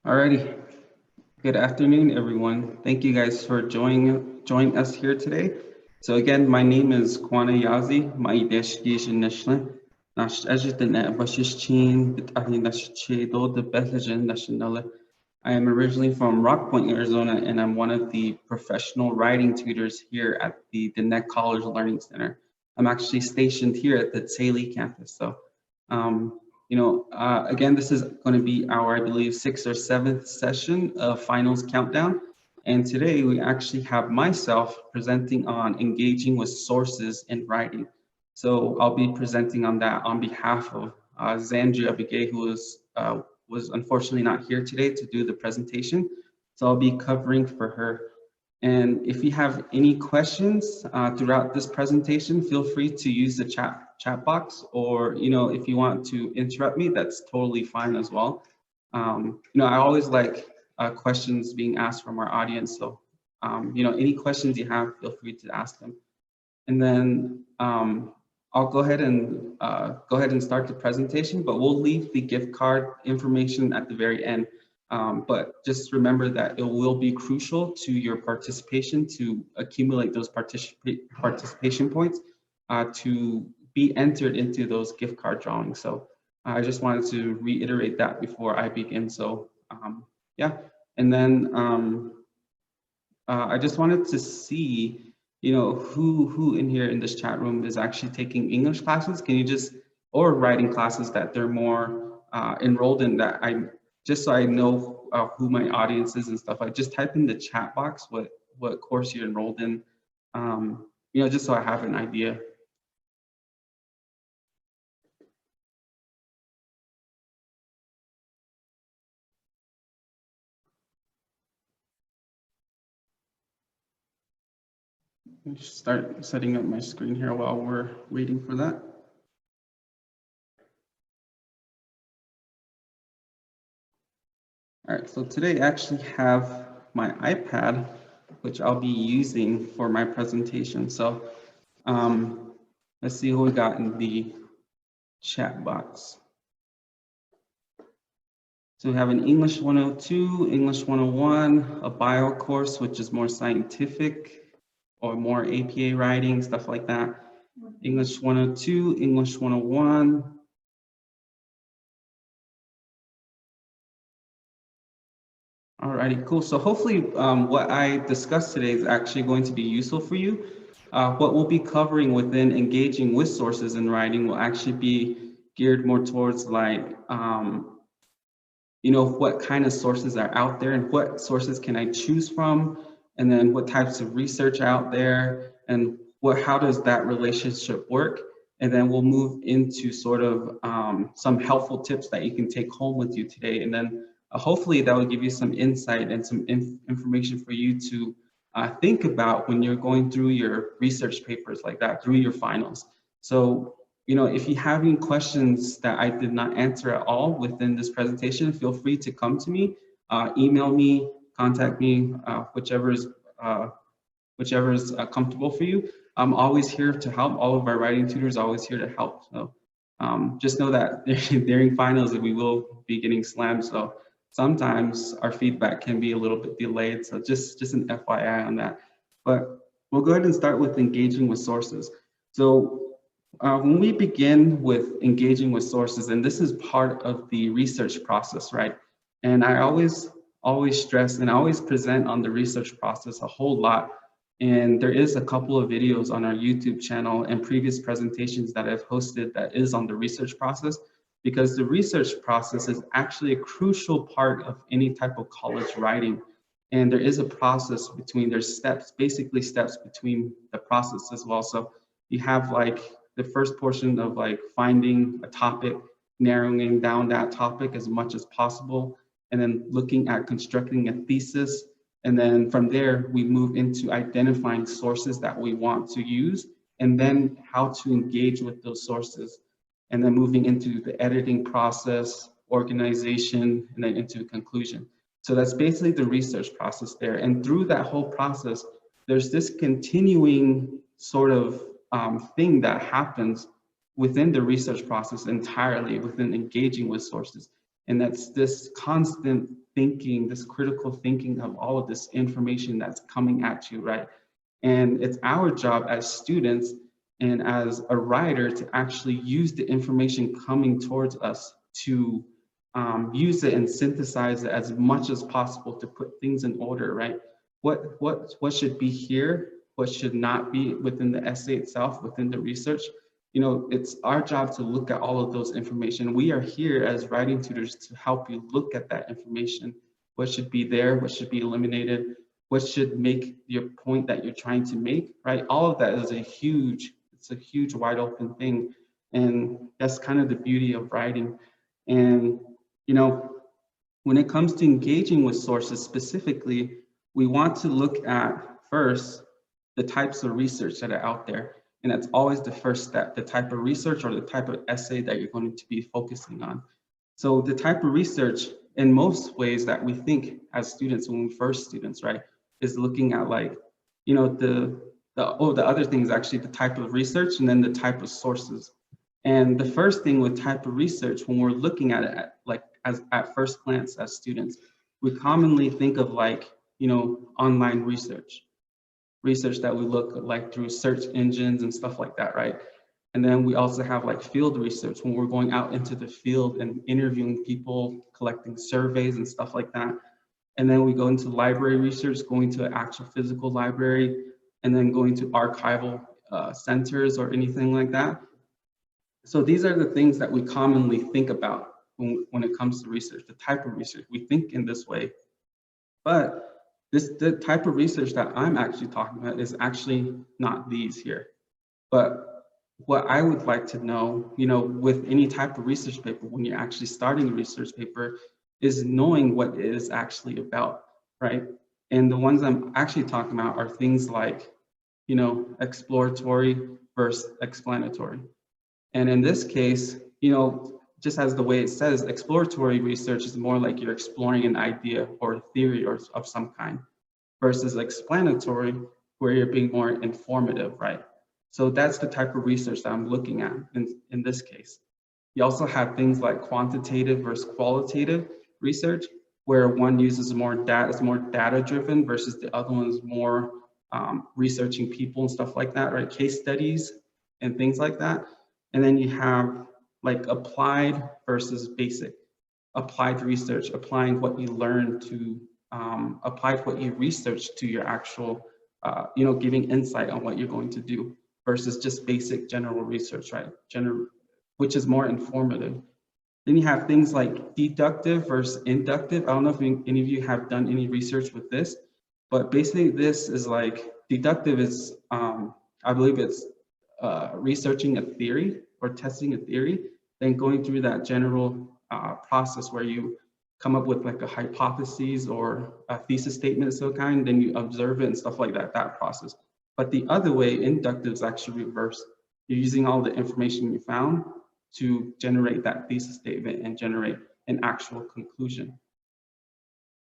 Alrighty. Good afternoon, everyone. Thank you guys for joining us here today. So again, my name is Kwana Yazi. My destination national. Nash Ejitan Bashichin, Bitani Nashe, do the Bethlehem National. I am originally from Rock Point, Arizona, and I'm one of the professional writing tutors here at the Neck College Learning Center. I'm actually stationed here at the Tsaley campus. So again, this is going to be our, I believe, sixth or seventh session of finals countdown. And today we actually have myself presenting on engaging with sources in writing. So I'll be presenting on that on behalf of Zandria Begay, who was unfortunately not here today to do the presentation. So I'll be covering for her. And if you have any questions throughout this presentation, feel free to use the chat box, or if you want to interrupt me, that's totally fine as well. I always like questions being asked from our audience, so any questions you have, feel free to ask them. And then I'll go ahead and start the presentation, but we'll leave the gift card information at the very end. But just remember that it will be crucial to your participation to accumulate those participation points to be entered into those gift card drawings. So I just wanted to reiterate that before I begin. So yeah, and then I just wanted to see, who in here in this chat room is actually taking English classes. Can you or writing classes that they're more enrolled in, that just so I know who my audience is and stuff, I just type in the chat box what course you're enrolled in, just so I have an idea. Let me just start setting up my screen here while we're waiting for that. All right, so today I actually have my iPad, which I'll be using for my presentation. So let's see who we got in the chat box. So we have an English 102, English 101, a bio course, which is more scientific or more APA writing, stuff like that. English 102, English 101. Alrighty, cool. So hopefully what I discussed today is actually going to be useful for you. What we'll be covering within engaging with sources in writing will actually be geared more towards like, what kind of sources are out there and what sources can I choose from, and then what types of research out there, and how does that relationship work? And then we'll move into sort of some helpful tips that you can take home with you today. And then hopefully that will give you some insight and some information for you to think about when you're going through your research papers like that, through your finals. So, if you have any questions that I did not answer at all within this presentation, feel free to come to me, email me, contact me, whichever is comfortable for you. I'm always here to help. All of our writing tutors are always here to help. So just know that during finals we will be getting slammed. So sometimes our feedback can be a little bit delayed. So just an FYI on that. But we'll go ahead and start with engaging with sources. So when we begin with engaging with sources, and this is part of the research process, right? And I always stress and I always present on the research process a whole lot. And there is a couple of videos on our YouTube channel and previous presentations that I've hosted that is on the research process, because the research process is actually a crucial part of any type of college writing. And there is a process there's steps, basically steps between the process as well. So you have like the first portion of like finding a topic, narrowing down that topic as much as possible, and then looking at constructing a thesis. And then from there, we move into identifying sources that we want to use, and then how to engage with those sources. And then moving into the editing process, organization, and then into conclusion. So that's basically the research process there. And through that whole process, there's this continuing sort of thing that happens within the research process entirely, within engaging with sources. And that's this constant thinking, this critical thinking of all of this information that's coming at you, right? And it's our job as students and as a writer to actually use the information coming towards us to use it and synthesize it as much as possible to put things in order, right? What should be here? What should not be within the essay itself, within the research? You know, it's our job to look at all of those information. We are here as writing tutors to help you look at that information. What should be there? What should be eliminated? What should make your point that you're trying to make, right? All of that is it's a huge wide open thing. And that's kind of the beauty of writing. And, you know, when it comes to engaging with sources specifically, we want to look at first the types of research that are out there. And that's always the first step, the type of research or the type of essay that you're going to be focusing on. So the type of research, in most ways that we think as students, when we first students, right, is looking at like, you know, the other thing is actually the type of research and then the type of sources. And the first thing with type of research, when we're looking at it at first glance as students, we commonly think of like, you know, online research that we look like through search engines and stuff like that, right? And then we also have like field research when we're going out into the field and interviewing people, collecting surveys and stuff like that. And then we go into library research, going to an actual physical library, and then going to archival centers or anything like that. So these are the things that we commonly think about when it comes to research, the type of research. We think in this way. But the type of research that I'm actually talking about is actually not these here. But what I would like to know, you know, with any type of research paper, when you're actually starting a research paper, is knowing what it is actually about, right? And the ones I'm actually talking about are things like, you know, exploratory versus explanatory. And in this case, you know, just as the way it says, exploratory research is more like you're exploring an idea or a theory or of some kind, versus explanatory, where you're being more informative, right? So that's the type of research that I'm looking at in this case. You also have things like quantitative versus qualitative research, where one uses more data, is more data driven versus the other one is more researching people and stuff like that, right? Case studies and things like that. And then you have like applied versus basic. Applied research, applying what you learn to, applied what you research to your actual, you know, giving insight on what you're going to do versus just basic general research, right? Which is more informative. Then you have things like deductive versus inductive. I don't know if any of you have done any research with this, but basically this is like, deductive is, I believe it's researching a theory or testing a theory, then going through that general process where you come up with like a hypothesis or a thesis statement of some kind, then you observe it and stuff like that, that process. But the other way, inductive is actually reverse. You're using all the information you found to generate that thesis statement and generate an actual conclusion.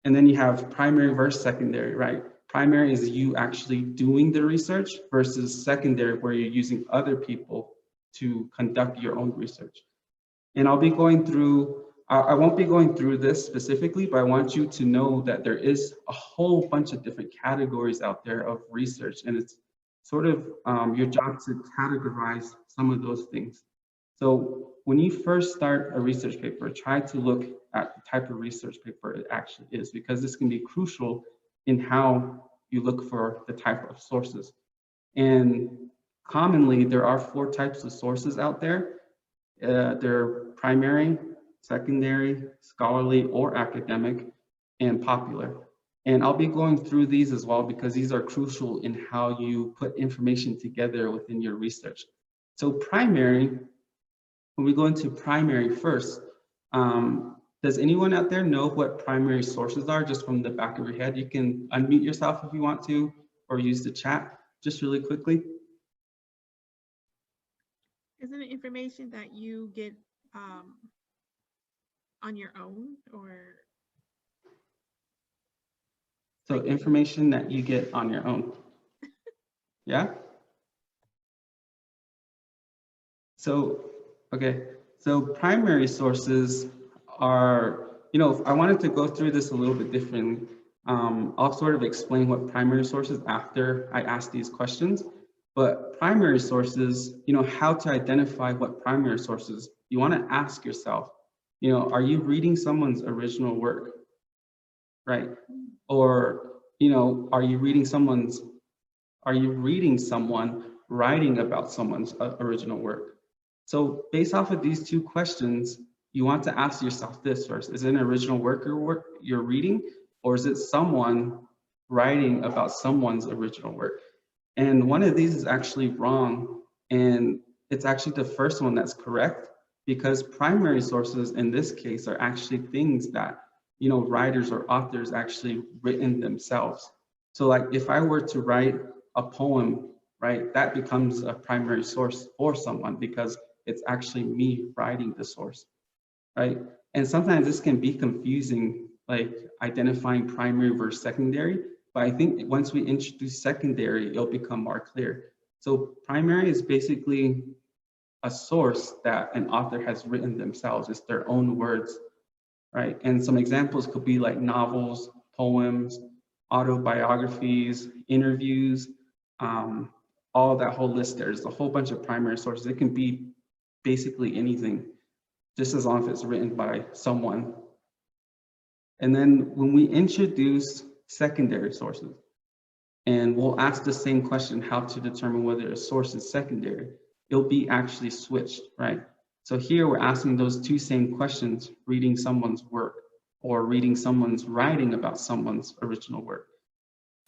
And then you have primary versus secondary, right? Primary is you actually doing the research versus secondary, where you're using other people to conduct your own research. And I'll be going through, I won't be going through this specifically, but I want you to know that there is a whole bunch of different categories out there of research, and it's sort of your job to categorize some of those things. So when you first start a research paper, try to look at the type of research paper it actually is, because this can be crucial in how you look for the type of sources. And commonly, there are 4 types of sources out there. They're primary, secondary, scholarly or academic, and popular. And I'll be going through these as well, because these are crucial in how you put information together within your research. So primary, when we go into primary first, does anyone out there know what primary sources are, just from the back of your head? You can unmute yourself if you want to, or use the chat just really quickly. Isn't it information that you get on your own, or? So like information that you get on your own. Yeah? So, okay. So primary sources are, I wanted to go through this a little bit differently. I'll sort of explain what primary sources after I ask these questions. But primary sources, how to identify what primary sources, you want to ask yourself, are you reading someone's original work, right? Or, are you reading someone writing about someone's original work? So based off of these two questions, you want to ask yourself this first: is it an original work you're reading, or is it someone writing about someone's original work? And one of these is actually wrong, and it's actually the first one that's correct, because primary sources in this case are actually things that, writers or authors actually written themselves. So like if I were to write a poem, right, that becomes a primary source for someone because it's actually me writing the source, right? And sometimes this can be confusing, like identifying primary versus secondary, but I think once we introduce secondary, it'll become more clear. So primary is basically a source that an author has written themselves. It's their own words, right? And some examples could be like novels, poems, autobiographies, interviews, all that whole list. There's a whole bunch of primary sources. It can be basically anything, just as long as it's written by someone. And then when we introduce secondary sources, and we'll ask the same question, how to determine whether a source is secondary, it'll be actually switched, right? So here we're asking those two same questions, reading someone's work or reading someone's writing about someone's original work.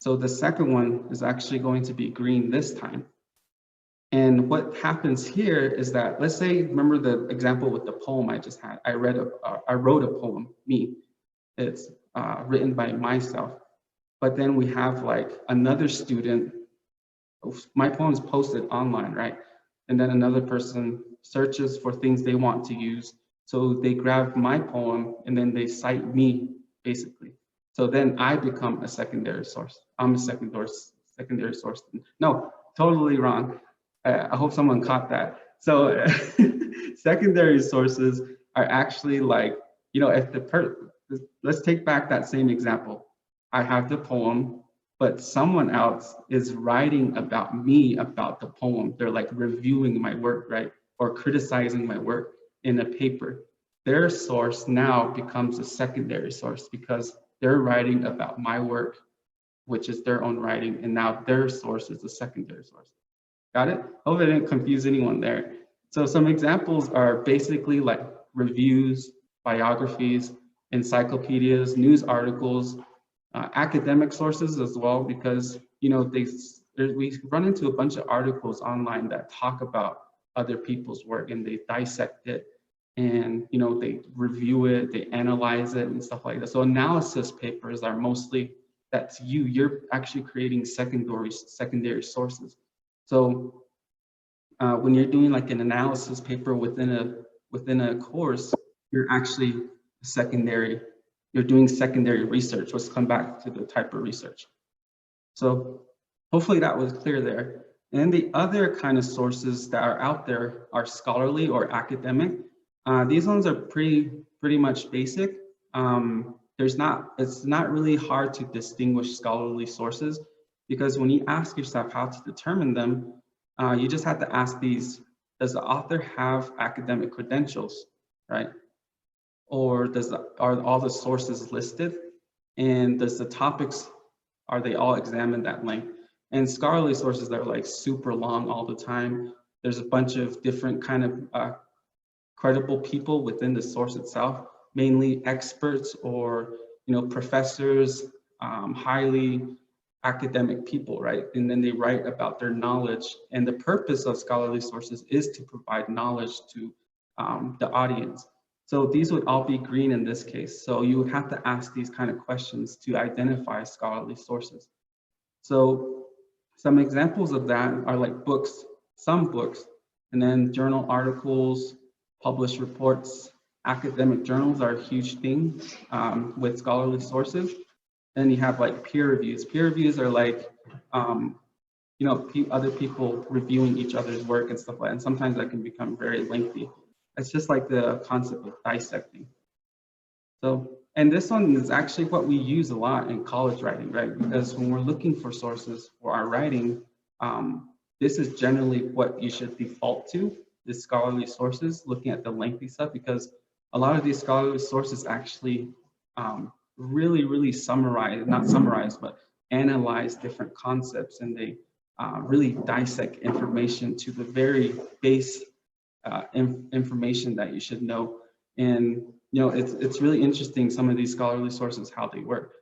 So the second one is actually going to be green this time. And what happens here is that, let's say, remember the example with the poem I just had. I wrote a poem, me. It's written by myself. But then we have like another student, my poem is posted online, right? And then another person searches for things they want to use. So they grab my poem and then they cite me, basically. So then I become a secondary source. I'm a secondary source. No, totally wrong. I hope someone caught that. So secondary sources are actually like, if let's take back that same example. I have the poem, but someone else is writing about me about the poem. They're like reviewing my work, right? Or criticizing my work in a paper. Their source now becomes a secondary source because they're writing about my work, which is their own writing, and now their source is the secondary source. Got it? Hope I didn't confuse anyone there. So some examples are basically like reviews, biographies, encyclopedias, news articles, academic sources as well, because we run into a bunch of articles online that talk about other people's work and they dissect it and they review it, they analyze it and stuff like that. So analysis papers are mostly, that's you're actually creating secondary sources. So when you're doing like an analysis paper within a course, you're actually you're doing secondary research. Let's come back to the type of research. So hopefully that was clear there. And the other kind of sources that are out there are scholarly or academic. These ones are pretty much basic. It's not really hard to distinguish scholarly sources, because when you ask yourself how to determine them, you just have to ask these: does the author have academic credentials, right? Or are all the sources listed? And does the topics, are they all examined at length? And scholarly sources that are like super long all the time, there's a bunch of different kind of credible people within the source itself, mainly experts or professors, highly academic people, right? And then they write about their knowledge. And the purpose of scholarly sources is to provide knowledge to the audience. So these would all be green in this case. So you would have to ask these kind of questions to identify scholarly sources. So some examples of that are like books, some books, and then journal articles, published reports. Academic journals are a huge thing with scholarly sources. Then you have like peer reviews. Peer reviews are like, other people reviewing each other's work and stuff like that. And sometimes that can become very lengthy. It's just like the concept of dissecting. So, and this one is actually what we use a lot in college writing, right? Because when we're looking for sources for our writing, this is generally what you should default to, the scholarly sources, looking at the lengthy stuff, because a lot of these scholarly sources actually really summarize, not summarize, but analyze different concepts, and they really dissect information to the very base information that you should know. And it's really interesting, some of these scholarly sources, how they work.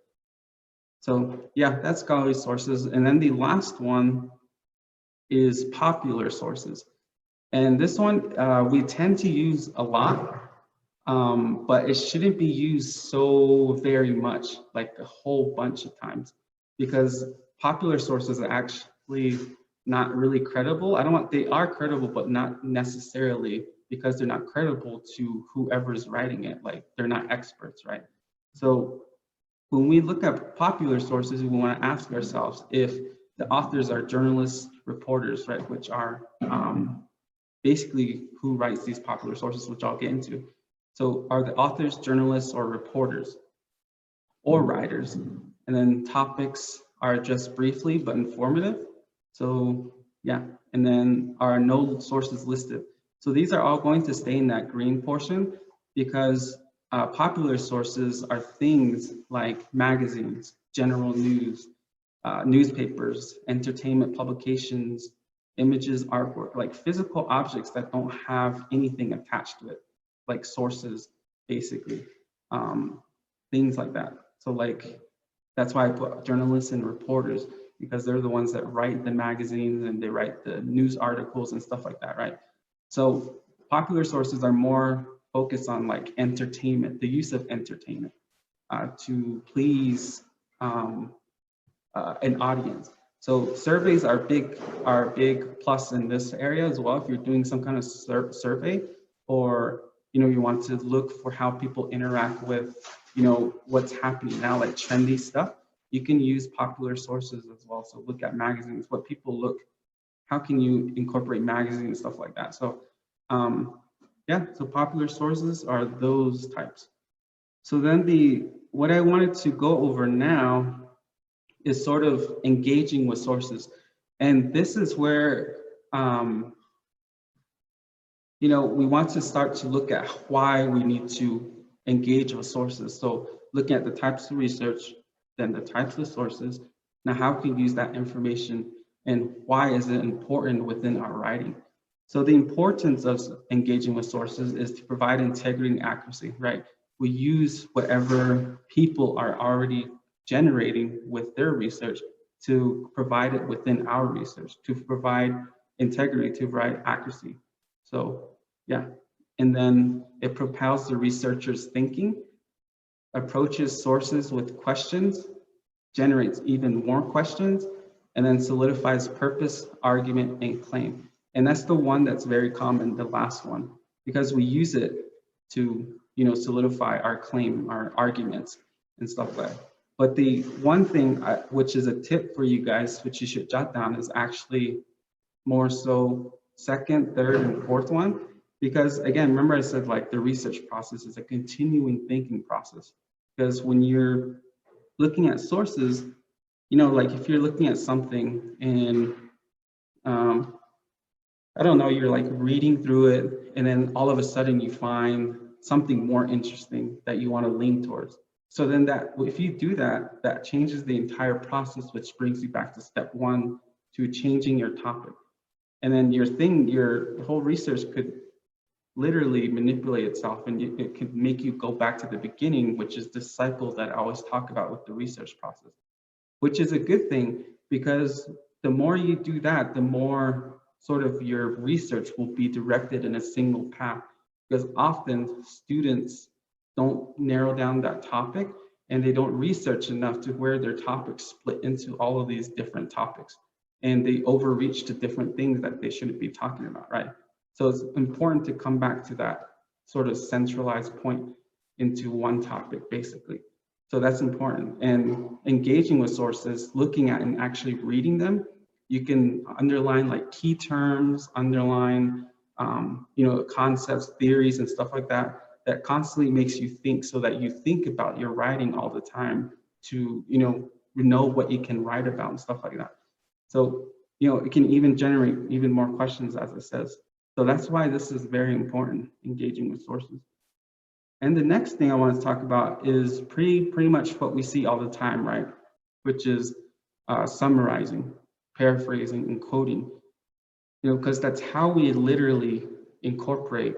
So yeah, that's scholarly sources. And then the last one is popular sources. And this one we tend to use a lot, but it shouldn't be used so very much, like a whole bunch of times, because popular sources are actually not really credible. They are credible, but not necessarily, because they're not credible to whoever's writing it. Like, they're not experts, right? So when we look at popular sources, we want to ask ourselves if the authors are journalists, reporters, right, which are basically who writes these popular sources, which I'll get into. So are the authors journalists or reporters or writers? And then topics are just briefly but informative. So yeah, and then are no sources listed. So these are all going to stay in that green portion, because popular sources are things like magazines, general news, newspapers, entertainment publications, images, artwork, like physical objects that don't have anything attached to it, like sources, basically, things like that. So like, that's why I put journalists and reporters, because they're the ones that write the magazines and they write the news articles and stuff like that, right? So popular sources are more focused on like entertainment, the use of entertainment to please an audience. So surveys are big plus in this area as well. If you're doing some kind of survey, or you want to look for how people interact with what's happening now, like trendy stuff, you can use popular sources as well. So look at magazines, what people look, how can you incorporate magazines and stuff like that. So yeah, so popular sources are those types. So then what I wanted to go over now is sort of engaging with sources. And this is where, we want to start to look at why we need to engage with sources. So looking at the types of research, then the types of sources. Now, how can we use that information, and why is it important within our writing? So the importance of engaging with sources is to provide integrity and accuracy, right? We use whatever people are already generating with their research to provide it within our research, to provide integrity, to provide accuracy. So yeah, and then it propels the researcher's thinking, approaches sources with questions, generates even more questions, and then solidifies purpose, argument, and claim. And that's the one that's very common, the last one, because we use it to solidify our claim, our arguments, and stuff like that. But the one thing which is a tip for you guys, which you should jot down, is actually more so second, third, and fourth one. Because again, remember I said like the research process is a continuing thinking process. Because when you're looking at sources, like if you're looking at something and I don't know, you're like reading through it, and then all of a sudden you find something more interesting that you want to lean towards. So then if you do that, that changes the entire process, which brings you back to step one, to changing your topic. And then your whole research could literally manipulate itself, and it could make you go back to the beginning, which is the cycle that I always talk about with the research process, which is a good thing, because the more you do that, the more sort of your research will be directed in a single path, because often students don't narrow down that topic, and they don't research enough to where their topics split into all of these different topics, and they overreach to different things that they shouldn't be talking about, right? So it's important to come back to that sort of centralized point into one topic, basically. So that's important. And engaging with sources, looking at and actually reading them, you can underline like key terms, underline concepts, theories, and stuff like that, that constantly makes you think, so that you think about your writing all the time to, know what you can write about and stuff like that. So, it can even generate even more questions, as it says. So that's why this is very important, engaging with sources. And the next thing I want to talk about is pretty much what we see all the time, right? Which is summarizing, paraphrasing, and quoting. Because that's how we literally incorporate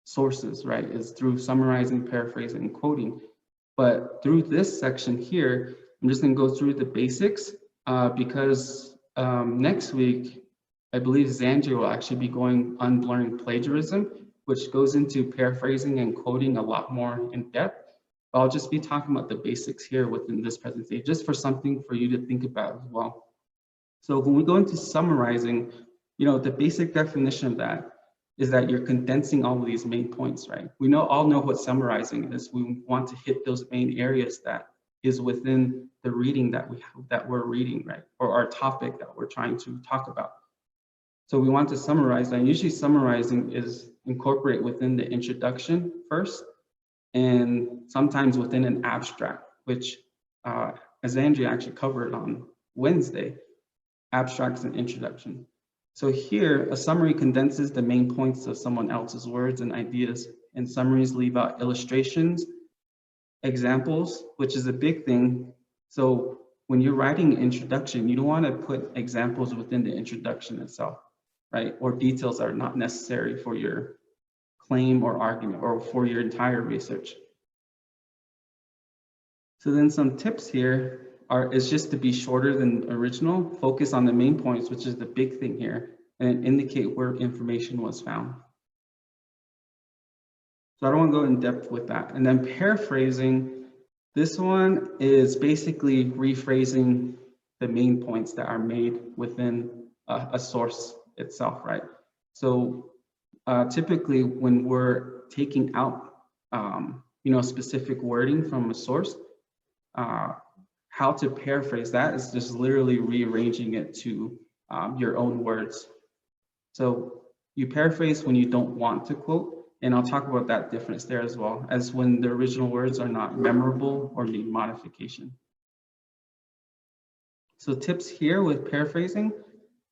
sources, right? Is through summarizing, paraphrasing, and quoting. But through this section here, I'm just going to go through the basics because next week, I believe Xandria will actually be going on blurring plagiarism, which goes into paraphrasing and quoting a lot more in depth. But I'll just be talking about the basics here within this presentation, just for something for you to think about as well. So when we go into summarizing, the basic definition of that is that you're condensing all of these main points, right? We all know what summarizing is. We want to hit those main areas that is within the reading that we're reading, right? Or our topic that we're trying to talk about. So we want to summarize, and usually summarizing is incorporate within the introduction first, and sometimes within an abstract, which as Andrea actually covered on Wednesday, abstracts and introduction. So here, a summary condenses the main points of someone else's words and ideas, and summaries leave out illustrations, examples, which is a big thing. So when you're writing an introduction, you don't want to put examples within the introduction itself, right? Or details that are not necessary for your claim or argument or for your entire research. So then some tips here is just to be shorter than original, focus on the main points, which is the big thing here, and indicate where information was found. So I don't want to go in depth with that. And then paraphrasing, this one is basically rephrasing the main points that are made within a source itself, right? So typically when we're taking out, specific wording from a source, how to paraphrase that is just literally rearranging it to your own words. So you paraphrase when you don't want to quote, and I'll talk about that difference there as well, as when the original words are not memorable or need modification. So tips here with paraphrasing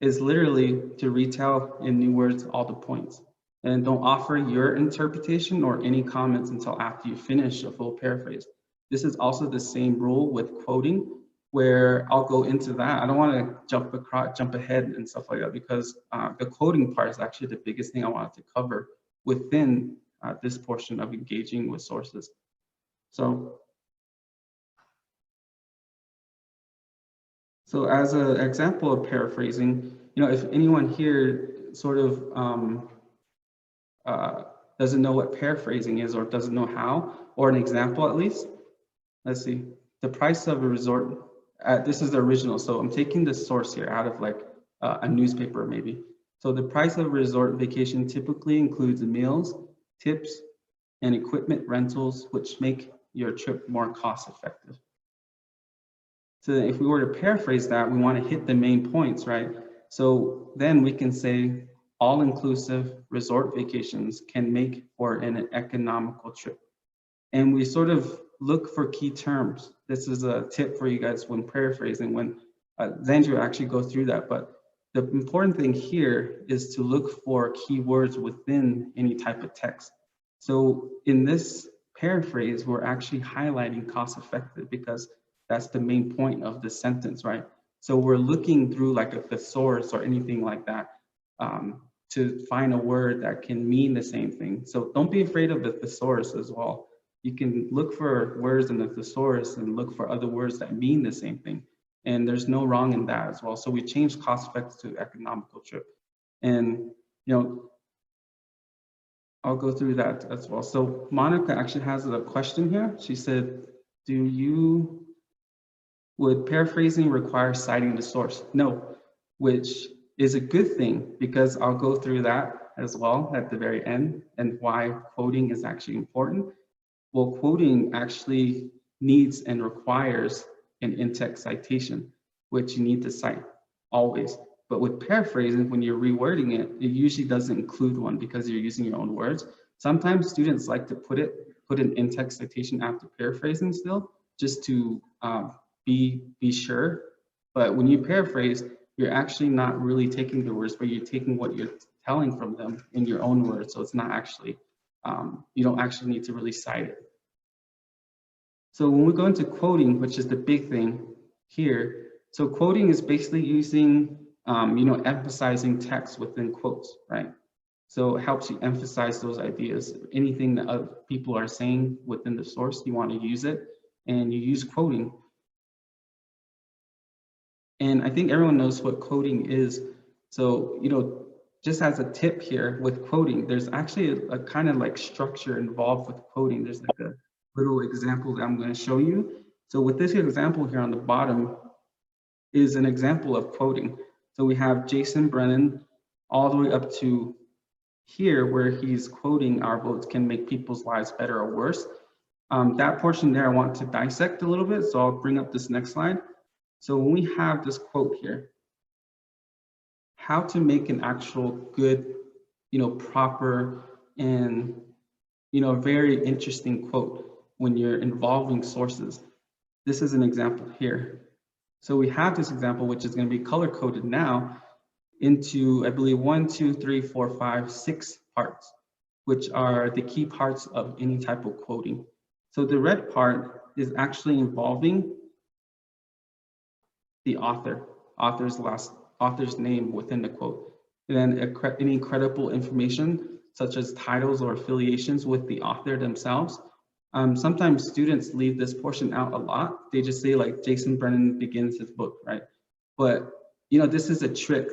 is literally to retell in new words all the points, and don't offer your interpretation or any comments until after you finish a full paraphrase. This is also the same rule with quoting, where I'll go into that. I don't want to jump ahead and stuff like that, because the quoting part is actually the biggest thing I wanted to cover within this portion of engaging with sources. So as an example of paraphrasing, if anyone here sort of doesn't know what paraphrasing is, or doesn't know how, or an example at least, let's see. The price of a resort, this is the original, so I'm taking the source here out of like a newspaper maybe. So the price of a resort vacation typically includes meals, tips, and equipment rentals, which make your trip more cost effective. So if we were to paraphrase that, we want to hit the main points, right? So then we can say all-inclusive resort vacations can make for an economical trip. And we sort of look for key terms. This is a tip for you guys when paraphrasing, when Xandria actually goes through that. But the important thing here is to look for keywords within any type of text. So in this paraphrase, we're actually highlighting cost effective, because that's the main point of the sentence, right? So we're looking through like a thesaurus or anything like that to find a word that can mean the same thing. So don't be afraid of the thesaurus as well. You can look for words in the thesaurus and look for other words that mean the same thing. And there's no wrong in that as well. So we changed cost effective to economical trip. And, I'll go through that as well. So Monica actually has a question here. She said, would paraphrasing require citing the source? No, which is a good thing, because I'll go through that as well at the very end, and why quoting is actually important. Well, quoting actually needs and requires an in-text citation, which you need to cite always. But with paraphrasing, when you're rewording it, it usually doesn't include one, because you're using your own words. Sometimes students like to put an in-text citation after paraphrasing still, just to be sure. But when you paraphrase, you're actually not really taking the words, but you're taking what you're telling from them in your own words. So it's not actually, you don't actually need to really cite it. So when we go into quoting, which is the big thing here, so quoting is basically using, emphasizing text within quotes, right? So it helps you emphasize those ideas. Anything that other people are saying within the source, you want to use it, and you use quoting. And I think everyone knows what quoting is. So, just as a tip here with quoting, there's actually a kind of like structure involved with quoting. There's like a little example that I'm going to show you. So with this example here on the bottom is an example of quoting. So we have Jason Brennan all the way up to here where he's quoting our votes can make people's lives better or worse. That portion there I want to dissect a little bit. So I'll bring up this next slide. So when we have this quote here, how to make an actual good, proper and, very interesting quote when you're involving sources. This is an example here. So we have this example, which is going to be color coded now into, I believe, 1, 2, 3, 4, 5, 6 parts, which are the key parts of any type of quoting. So the red part is actually involving the author's name within the quote. And then any credible information, such as titles or affiliations with the author themselves. Sometimes students leave this portion out a lot. They just say like Jason Brennan begins his book, right? But this is a trick.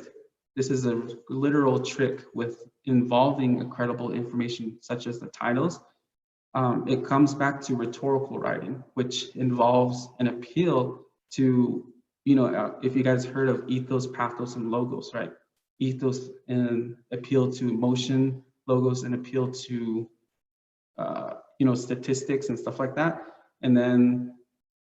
This is a literal trick with involving credible information, such as the titles. It comes back to rhetorical writing, which involves an appeal to, if you guys heard of ethos, pathos, and logos, right? Ethos and appeal to emotion, logos and appeal to, statistics and stuff like that. And then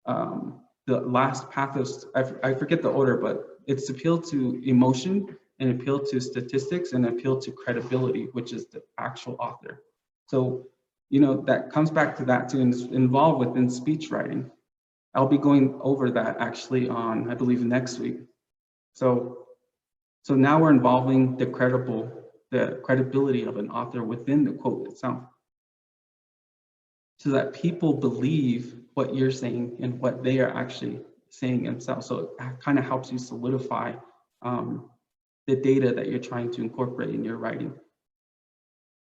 the last pathos, I forget the order, but it's appeal to emotion and appeal to statistics and appeal to credibility, which is the actual author. So, that comes back to that to involve within speech writing. I'll be going over that actually on, I believe, next week. So now we're involving the credibility of an author within the quote itself, so that people believe what you're saying and what they are actually saying themselves. So it kind of helps you solidify the data that you're trying to incorporate in your writing.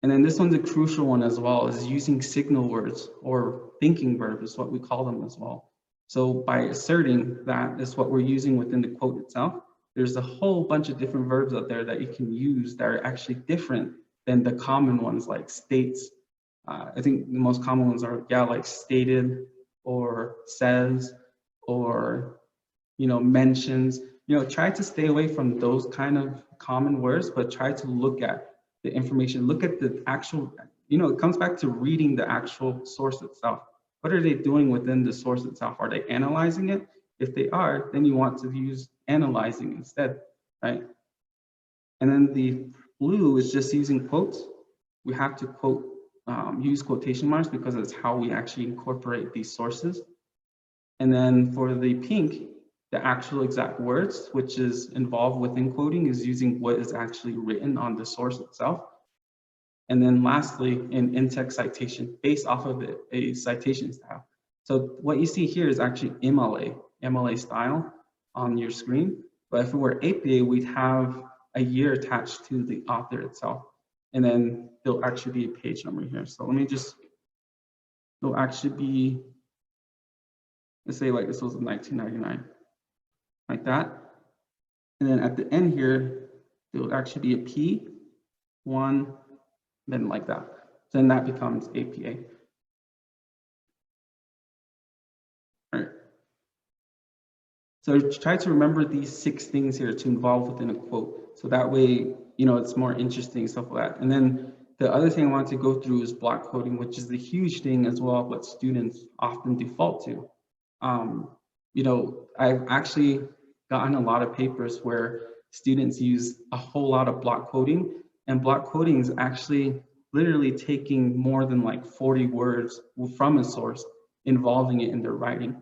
And then this one's a crucial one as well, is using signal words or thinking verbs is what we call them as well. So by asserting that is what we're using within the quote itself, there's a whole bunch of different verbs out there that you can use that are actually different than the common ones like states. I think the most common ones are, like stated or says or, mentions. Try to stay away from those kind of common words, but try to look at the information, look at the actual, it comes back to reading the actual source itself. What are they doing within the source itself? Are they analyzing it? If they are, then you want to use analyzing instead, right? And then the blue is just using quotes. We have to use quotation marks because it's how we actually incorporate these sources. And then for the pink, the actual exact words, which is involved within quoting, is using what is actually written on the source itself. And then lastly, an in-text citation based off of a citation style. So what you see here is actually MLA style on your screen. But if it were APA, we'd have a year attached to the author itself. And then there'll actually be a page number here. So let me just, there'll actually be, let's say like this was 1999. Like that. And then at the end here, there will actually be a P, 1, then like that. So then that becomes APA. All right. So try to remember these 6 things here to involve within a quote. So that way, it's more interesting, stuff like that. And then the other thing I want to go through is block quoting, which is the huge thing as well, what students often default to. I've actually gotten a lot of papers where students use a whole lot of block quoting, and block quoting is actually literally taking more than like 40 words from a source, involving it in their writing,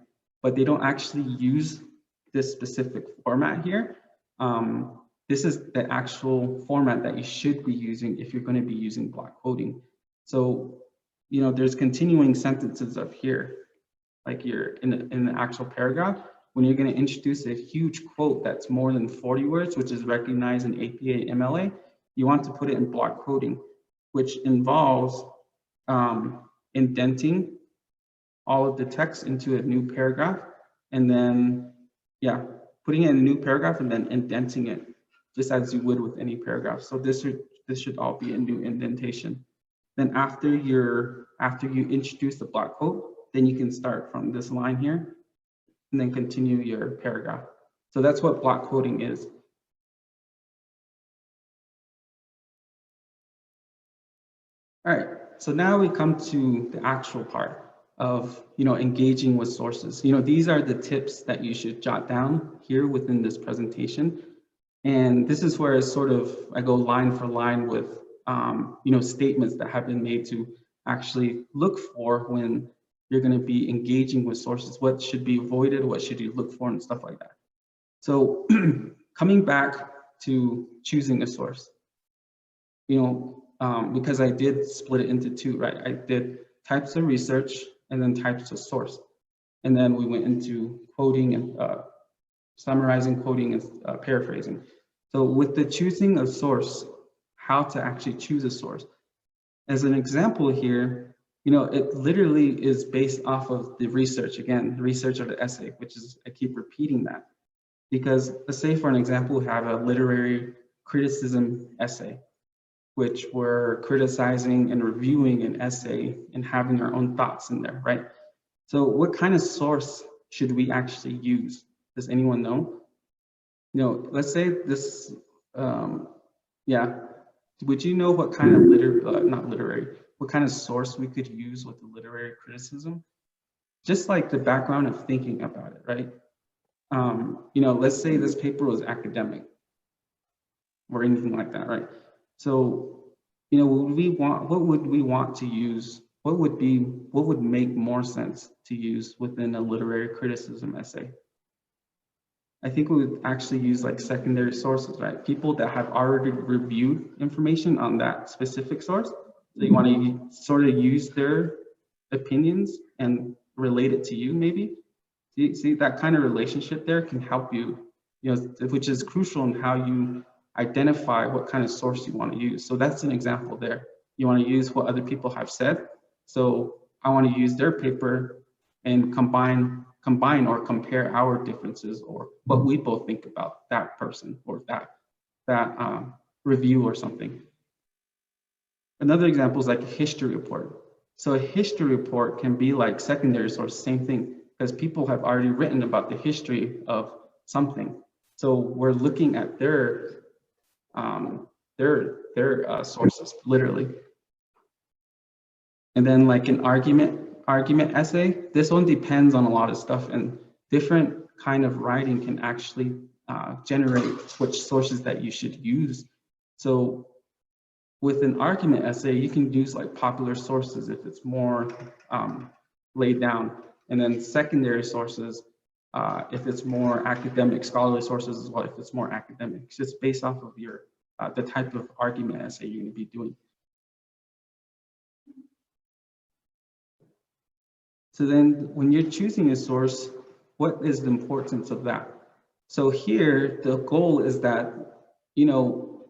but they don't actually use this specific format here. This is the actual format that you should be using if you're going to be using block quoting. So, you know, there's continuing sentences up here, like you're in the actual paragraph. When you're going to introduce a huge quote that's more than 40 words, which is recognized in APA MLA, you want to put it in block quoting, which involves indenting all of the text into a new paragraph, and then, yeah, putting it in a new paragraph and then indenting it, just as you would with any paragraph. So this should all be a new indentation. Then after you introduce the block quote, then you can start from this line here and then continue your paragraph. So that's what block quoting is. All right, so now we come to the actual part of, you know, engaging with sources. You know, these are the tips that you should jot down here within this presentation. And this is where I go line for line with, you know, statements that have been made to actually look for when you're going to be engaging with sources. What should be avoided? What should you look for, and stuff like that. So coming back to choosing a source, you know, because I did split it into two, right? I did types of research and then types of source. And then we went into quoting and summarizing, quoting, and paraphrasing. So with the choosing a source, how to actually choose a source. As an example here, you know, it literally is based off of the research, again, the research of the essay, which is, I keep repeating that. Because let's say for an example, we have a literary criticism essay, which we're criticizing and reviewing an essay and having our own thoughts in there, right? So what kind of source should we actually use? Does anyone know? You know, let's say this, yeah. Would you know what kind of what kind of source we could use with the literary criticism? Just like the background of thinking about it, right? You know, let's say this paper was academic or anything like that, right? So, you know, what would we want to use? What would make more sense to use within a literary criticism essay? I think we would actually use like secondary sources, right? People that have already reviewed information on that specific source. So you want to sort of use their opinions and relate it to you, maybe. See that kind of relationship there can help you, you know, which is crucial in how you identify what kind of source you want to use. So that's an example there. You want to use what other people have said. So I want to use their paper and combine or compare our differences or what we both think about that person or that review or something. Another example is like a history report. So a history report can be like secondary source, same thing, because people have already written about the history of something. So we're looking at their sources, literally. And then like an argument essay, this one depends on a lot of stuff, and different kind of writing can actually generate which sources that you should use. So with an argument essay, you can use like popular sources if it's more laid down, and then secondary sources if it's more academic, scholarly sources as well if it's more academic. It's just based off of your the type of argument essay you're going to be doing. So then when you're choosing a source, what is the importance of that? So here, the goal is that, you know,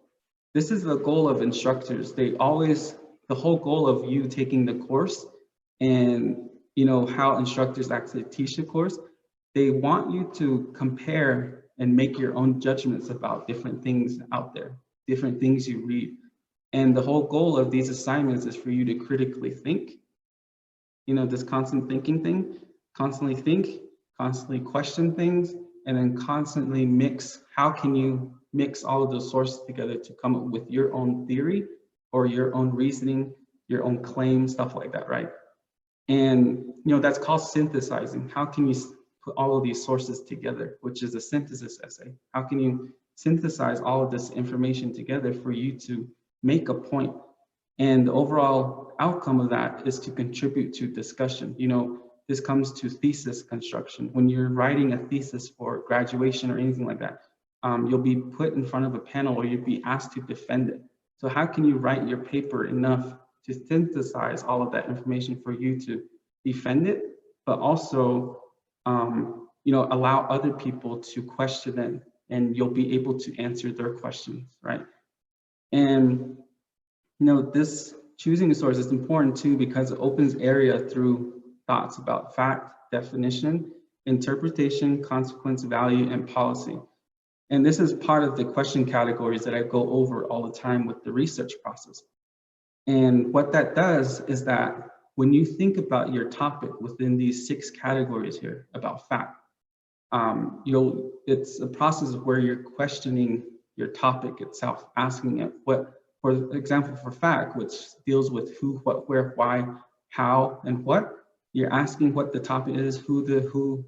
this is the goal of instructors. The whole goal of you taking the course and, you know, how instructors actually teach the course, they want you to compare and make your own judgments about different things out there, different things you read. And the whole goal of these assignments is for you to critically think, you know, this constant thinking thing, constantly think, constantly question things, and then constantly mix. How can you mix all of those sources together to come up with your own theory or your own reasoning, your own claim, stuff like that, right? And, you know, that's called synthesizing. How can you put all of these sources together, which is a synthesis essay? How can you synthesize all of this information together for you to make a point? And the overall outcome of that is to contribute to discussion. This comes to thesis construction. When you're writing a thesis for graduation or anything like that, you'll be put in front of a panel or you'll be asked to defend it. So how can you write your paper enough to synthesize all of that information for you to defend it, but also allow other people to question it, and you'll be able to answer their questions, right? And this choosing a source is important too because it opens area through thoughts about fact, definition, interpretation, consequence, value, and policy. And this is part of the question categories that I go over all the time with the research process. And what that does is that when you think about your topic within these 6 categories here about fact, it's a process where you're questioning your topic itself, asking it for example, for fact, which deals with who, what, where, why, how, and what. You're asking what the topic is, who's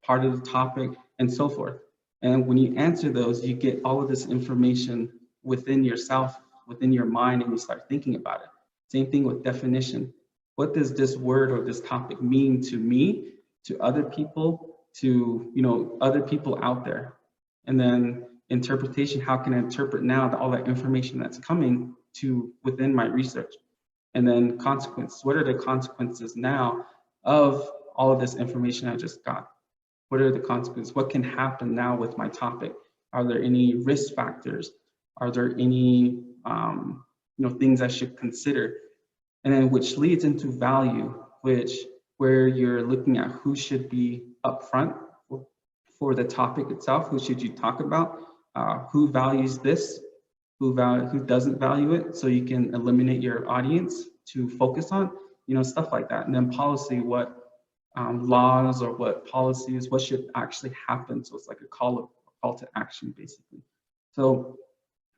part of the topic, and so forth. And when you answer those, you get all of this information within yourself, within your mind, and you start thinking about it. Same thing with definition. What does this word or this topic mean to me, to other people, to other people out there? And then interpretation, how can I interpret now all that information that's coming to within my research? And then consequence, what are the consequences now of all of this information I just got? What are the consequences? What can happen now with my topic? Are there any risk factors? Are there any things I should consider? And then which leads into value, where you're looking at who should be upfront for the topic itself. Who should you talk about? Who values this? Who doesn't value it? So you can eliminate your audience to focus on, stuff like that. And then policy, what laws or what policies, what should actually happen? So it's like a call to action, basically. So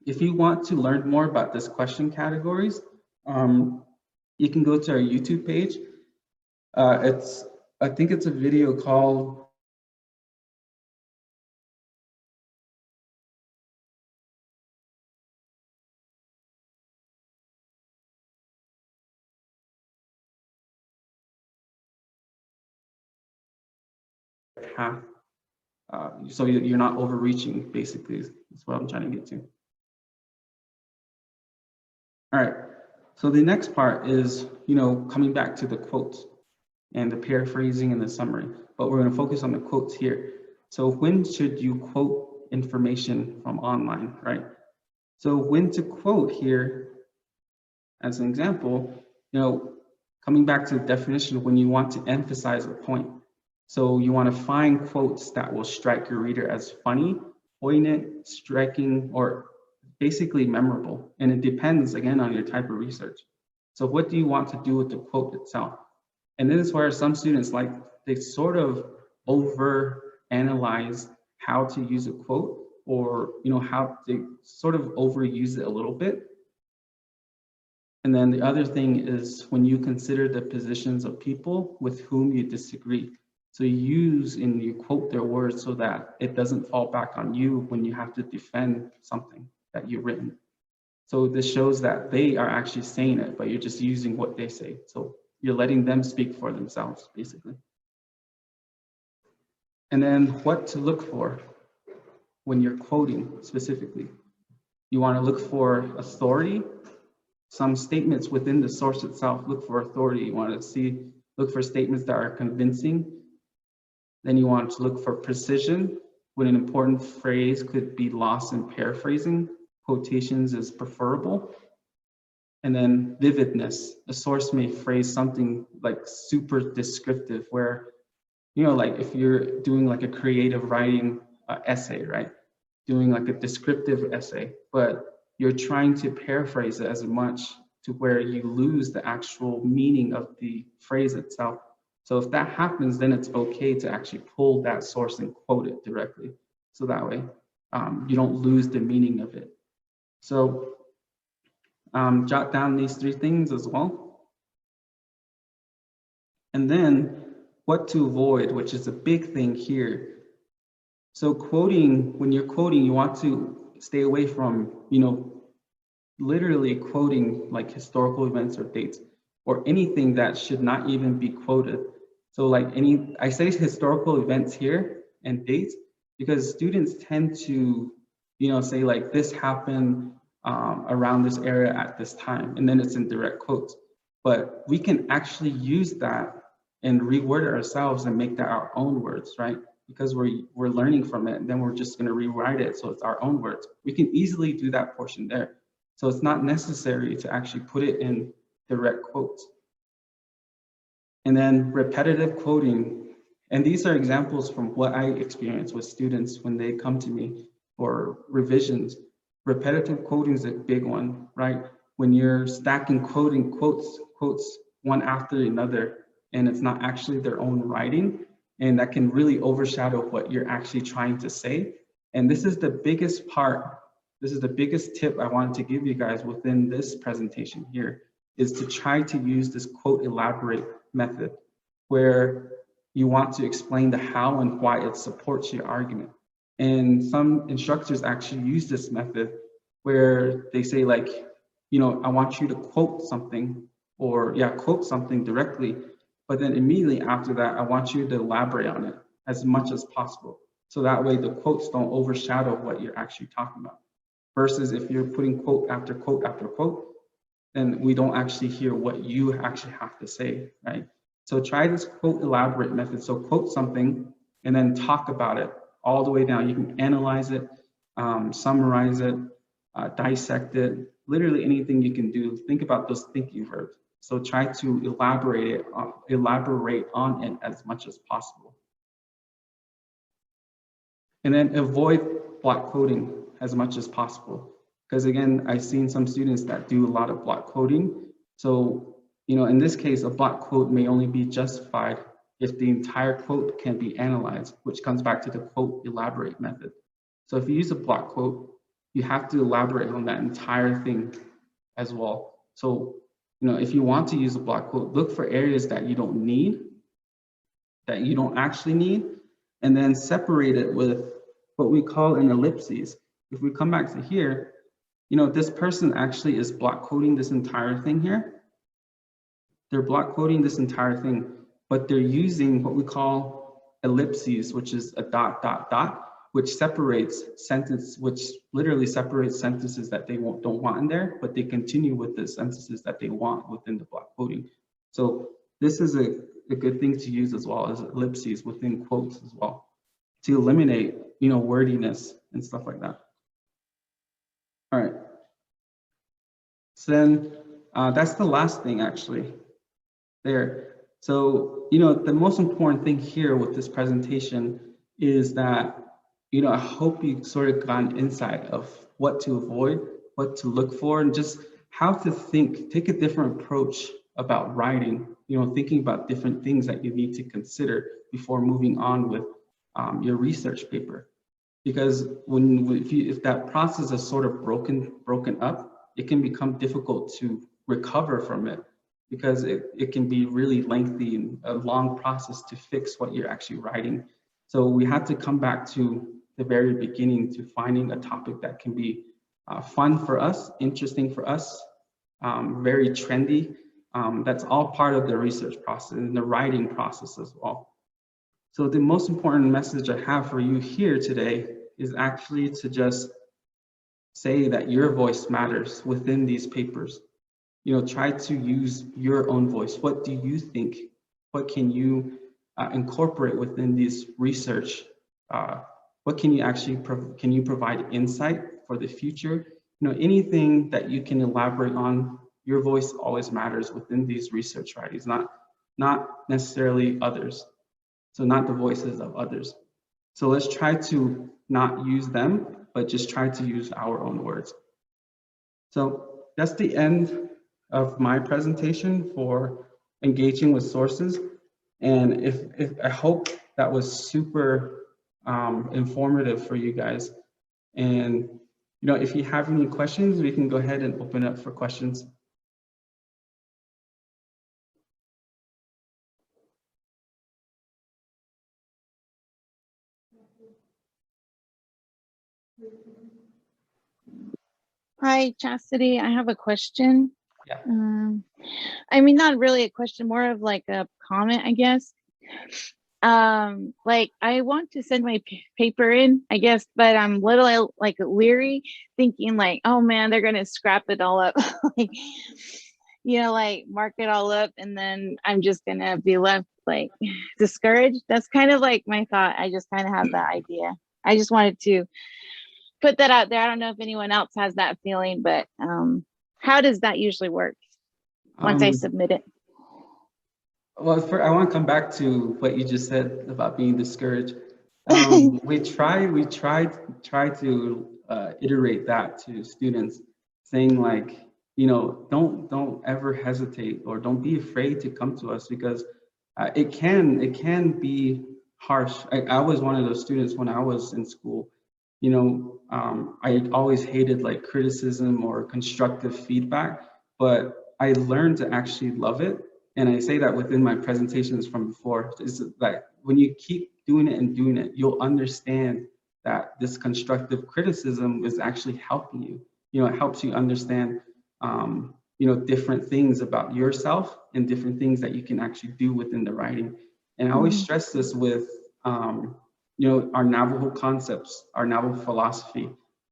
if you want to learn more about this question categories, you can go to our YouTube page. I think it's a video called Path. So you're not overreaching, basically, is what I'm trying to get to. All right, so the next part is, coming back to the quotes and the paraphrasing and the summary, but we're going to focus on the quotes here. So when should you quote information from online, right? So when to quote here, as an example, coming back to the definition, when you want to emphasize a point. So you want to find quotes that will strike your reader as funny, poignant, striking, or basically memorable. And it depends, again, on your type of research. So what do you want to do with the quote itself? And this is where some students, they sort of over-analyze how to use a quote, or how they sort of overuse it a little bit. And then the other thing is when you consider the positions of people with whom you disagree. So you use and you quote their words so that it doesn't fall back on you when you have to defend something that you've written. So this shows that they are actually saying it, but you're just using what they say. So you're letting them speak for themselves, basically. And then what to look for when you're quoting specifically. You want to look for authority, some statements within the source itself. Look for authority. You want to look for statements that are convincing. Then you want to look for precision, when an important phrase could be lost in paraphrasing. Quotations is preferable. And then vividness. A source may phrase something like super descriptive, where, like if you're doing like a creative writing essay, right? Doing like a descriptive essay, but you're trying to paraphrase it as much to where you lose the actual meaning of the phrase itself. So if that happens, then it's okay to actually pull that source and quote it directly. So that way you don't lose the meaning of it. So jot down these 3 things as well. And then what to avoid, which is a big thing here. So quoting, when you're quoting, you want to stay away from, literally quoting like historical events or dates or anything that should not even be quoted. So like I say historical events here and dates because students tend to, say like this happened around this area at this time, and then it's in direct quotes. But we can actually use that and reword it ourselves and make that our own words, right? Because we're learning from it, and then we're just going to rewrite it so it's our own words. We can easily do that portion there. So it's not necessary to actually put it in direct quotes. And then repetitive quoting. And these are examples from what I experience with students when they come to me for revisions. Repetitive quoting is a big one, right? When you're stacking quotes one after another, and it's not actually their own writing, and that can really overshadow what you're actually trying to say. And this is the biggest part. This is the biggest tip I wanted to give you guys within this presentation here, is to try to use this quote elaborate method, where you want to explain the how and why it supports your argument. And some instructors actually use this method where they say like, I want you to quote something, or quote something directly, but then immediately after that, I want you to elaborate on it as much as possible. So that way the quotes don't overshadow what you're actually talking about. Versus if you're putting quote after quote after quote, then we don't actually hear what you actually have to say, right? So try this quote elaborate method. So quote something and then talk about it all the way down. You can analyze it, summarize it, dissect it, literally anything you can do. Think about those thinking verbs. So try to elaborate on it as much as possible. And then avoid block quoting as much as possible. Because again, I've seen some students that do a lot of block quoting. So, in this case, a block quote may only be justified if the entire quote can be analyzed, which comes back to the quote elaborate method. So if you use a block quote, you have to elaborate on that entire thing as well. So, if you want to use a block quote, look for areas that you don't need, that you don't actually need, and then separate it with what we call an ellipses. If we come back to here, this person actually is block quoting this entire thing here. They're block quoting this entire thing, but they're using what we call ellipses, which is a dot, dot, dot, which literally separates sentences that they don't want in there, but they continue with the sentences that they want within the block quoting. So this is a good thing to use as well as ellipses within quotes as well, to eliminate, wordiness and stuff like that. All right. So then that's the last thing actually there. So, the most important thing here with this presentation is that, I hope you sort of got an insight of what to avoid, what to look for, and just how to take a different approach about writing, thinking about different things that you need to consider before moving on with your research paper. Because if that process is sort of broken up, it can become difficult to recover from it, because it can be really lengthy and a long process to fix what you're actually writing. So we had to come back to the very beginning to finding a topic that can be fun for us, interesting for us, very trendy. That's all part of the research process and the writing process as well. So the most important message I have for you here today is actually to just say that your voice matters within these papers. Try to use your own voice. What do you think? What can you incorporate within this research? What can you actually can you provide insight for the future? Anything that you can elaborate on. Your voice always matters within these research writings, not necessarily others. So not the voices of others. So let's try to not use them, but just try to use our own words. So that's the end of my presentation for engaging with sources. And if I hope that was super informative for you guys. And if you have any questions, we can go ahead and open up for questions. Hi, Chastity. I have a question. Yeah. I mean, not really a question, more of like a comment, I guess. Like I want to send my paper in, I guess, but I'm little like leery, thinking like, oh man, they're gonna scrap it all up, like, like mark it all up, and then I'm just gonna be left like discouraged. That's kind of like my thought. I just kind of have that idea. I just wanted to put that out there. I don't know if anyone else has that feeling, but how does that usually work once I submit it? Well, I want to come back to what you just said about being discouraged. We try to iterate that to students, saying like, don't ever hesitate or don't be afraid to come to us, because it can be harsh. I was one of those students when I was in school. I always hated like criticism or constructive feedback, but I learned to actually love it. And I say that within my presentations from before, is that when you keep doing it, you'll understand that this constructive criticism is actually helping you. It helps you understand, different things about yourself and different things that you can actually do within the writing. And I always stress this with, our Navajo concepts, our Navajo philosophy.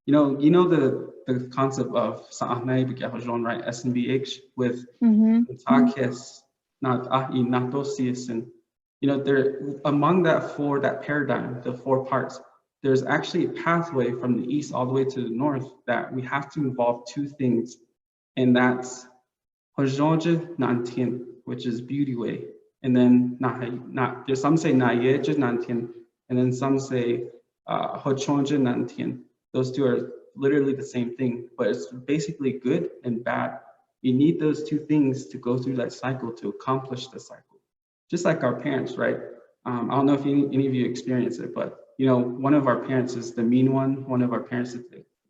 The concept of Sa'anay B'Gahajon, right? SNBH with Takis, not Natosius, and there among that paradigm, the four parts, there's actually a pathway from the east all the way to the north that we have to involve two things, and that's Hojonje Nantien, which is beauty way, and then there's some say Nayeje Nantien, and then some say Hochonje Nantien. Those two are literally the same thing, but it's basically good and bad. You need those two things to go through that cycle to accomplish the cycle. Just like our parents, right? I don't know if any of you experience it, but one of our parents is the mean one of our parents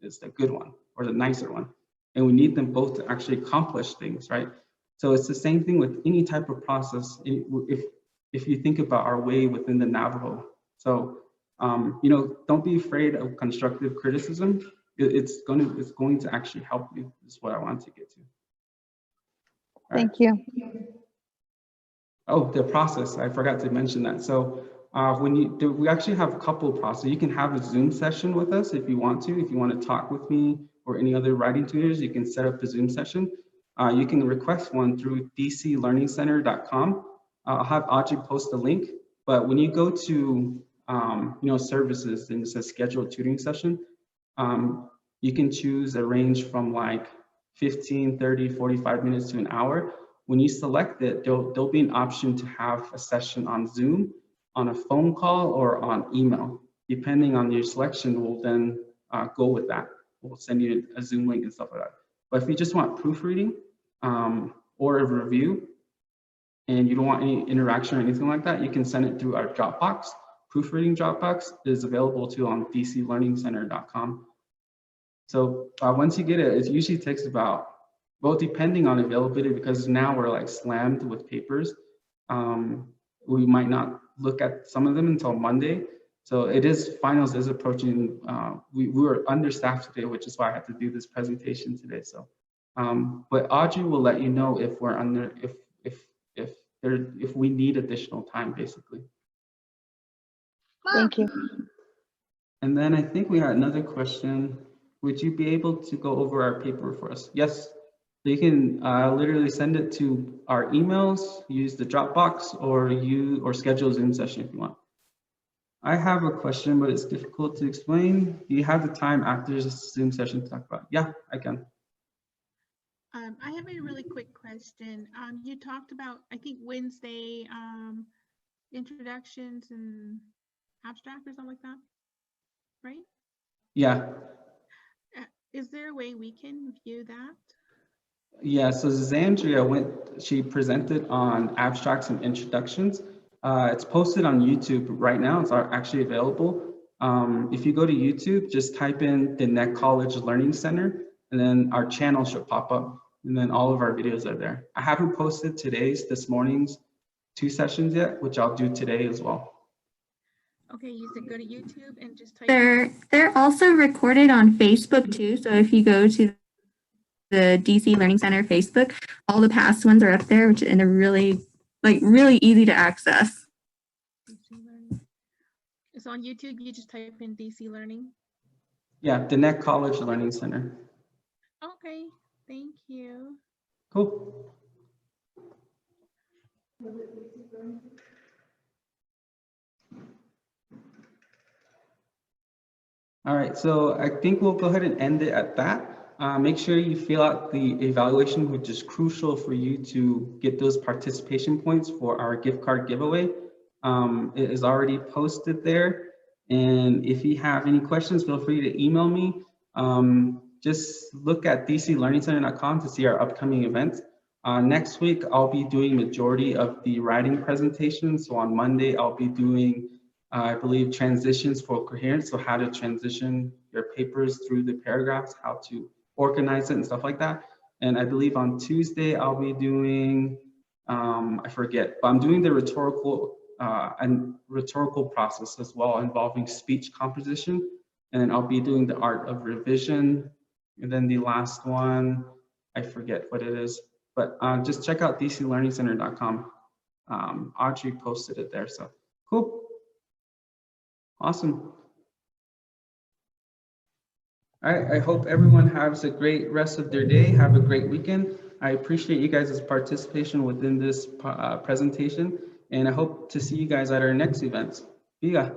is the good one or the nicer one. And we need them both to actually accomplish things, right? So it's the same thing with any type of process. If you think about our way within the Navajo, so don't be afraid of constructive criticism. It's going to actually help you. Is what I want to get to. Thank you. Oh, the process, I forgot to mention that. So we actually have a couple of processes. You can have a Zoom session with us if you want to. If you want to talk with me or any other writing tutors, you can set up a Zoom session. You can request one through dclearningcenter.com. I'll have Audrey post the link, but when you go to services and it says schedule a tutoring session, you can choose a range from like 15, 30, 45 minutes to an hour. When you select it, there'll be an option to have a session on Zoom, on a phone call, or on email. Depending on your selection, we'll then go with that. We'll send you a Zoom link and stuff like that. But if you just want proofreading or a review, and you don't want any interaction or anything like that, you can send it through our Dropbox. Proofreading Dropbox is available too on dclearningcenter.com. So once you get it, it usually takes about, well, depending on availability, because now we're like slammed with papers. We might not look at some of them until Monday. So finals is approaching. We were understaffed today, which is why I had to do this presentation today. So, but Audrey will let you know if we're under, if we need additional time, basically. Thank you. And then I think we had another question. Would you be able to go over our paper for us? Yes. So you can literally send it to our emails, use the Dropbox, or schedule a Zoom session if you want. I have a question, but it's difficult to explain. Do you have the time after this Zoom session to talk about it? Yeah, I can. I have a really quick question. You talked about, I think Wednesday, introductions and abstract or something like that, right? Yeah. Is there a way we can view that? Yeah, so Zandria she presented on abstracts and introductions. It's posted on YouTube right now. It's actually available. If you go to YouTube, just type in the Neck College Learning Center, and then our channel should pop up, and then all of our videos are there. I haven't posted this morning's 2 sessions yet, which I'll do today as well. Okay, you said go to YouTube and just type. They're also recorded on Facebook too. So if you go to the DC Learning Center Facebook. All the past ones are up there, and they're really easy to access. DC Learning. It's on YouTube. You just type in DC Learning. Yeah, Dannett College Learning Center. Okay, thank you. Cool. All right, so I think we'll go ahead and end it at that. Make sure you fill out the evaluation, which is crucial for you to get those participation points for our gift card giveaway. It is already posted there. And if you have any questions, feel free to email me. Just look at dclearningcenter.com to see our upcoming events. Next week, I'll be doing majority of the writing presentation. So on Monday, I'll be doing, I believe, transitions for coherence. So how to transition your papers through the paragraphs, how to organize it and stuff like that. And I believe on Tuesday, I'll be doing, I forget, but I'm doing the rhetorical process as well, involving speech composition. And then I'll be doing the art of revision. And then the last one, I forget what it is, but just check out dclearningcenter.com. Audrey posted it there, so cool. Awesome. All right, I hope everyone has a great rest of their day. Have a great weekend. I appreciate you guys' participation within this presentation, and I hope to see you guys at our next events. Viga.